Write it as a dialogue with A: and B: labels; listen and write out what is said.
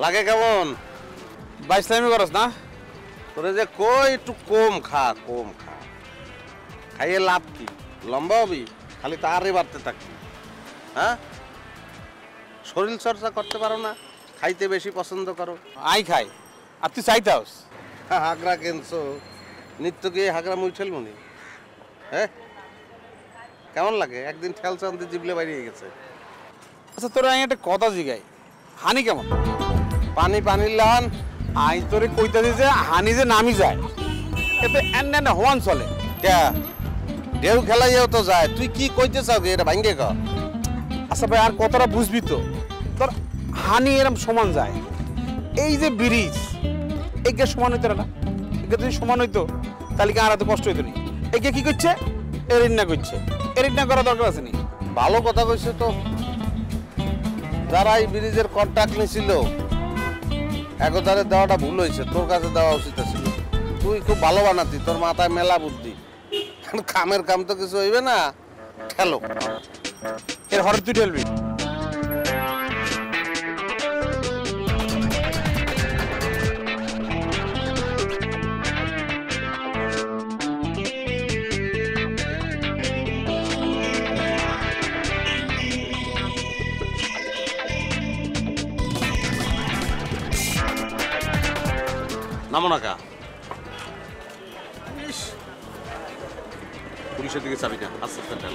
A: লাগে কেমন?
B: বাইসলামি করস না?
A: তোরে যে কই একটু কম খা, কম খা। খাইয়ে লাভ কি? লম্বা হবি, খালি তারই বাড়তে থাকবি। হ্যাঁ, শরীর চর্চা করতে পারো না, খাইতে বেশি পছন্দ করো।
B: আই খাই, আর তুই চাইতাস?
A: হাগরা কেনছো? নিত্য গিয়ে হাগরা মুই ঠেলমুনি। হ্যাঁ, কেমন লাগে? একদিন ঠেলছে আমাদের জিবলে বাইরে গেছে।
B: আচ্ছা তোর আমি একটা কথা জিগাই, হানি কেমন?
A: পানি পানির লাহান।
B: আই তোরে কইতাছি যে হানি যে নামি যায় এতে এন হওয়ান চলে।
A: কে ঢেউ খেলাইয়াও তো যায়, তুই কি কইতে চাও গে? এটা ভাঙ্গে ক।
B: আচ্ছা ভাই আর কতটা বুঝবি তো, তোর হানি এরম সমান যায়। এই যে ব্রিজ একে সমান হইতো না, একে যদি সমান হইতো তাহলে কি আর এত কষ্ট হইতো না। একে কি করছে? এরিন্না করছে। এরিন্না করা দরকার আছে নি?
A: ভালো কথা কইছে তো। যারা এই ব্রিজের কন্ট্রাক্ট নিছিল একদারে দেওয়াটা ভুল হয়েছে, তোর কাছে দেওয়া উচিত ছিল। তুই খুব ভালো বানাতি, তোর মাথায় মেলা বুদ্ধি। কামের কাম তো কিছু হইবে না, খেলো।
B: এর হরে তুই ঠেলবি।
A: নামো না কা, পুলিশের দিকে চাবি না, আস্তে আস্তে ঠেল।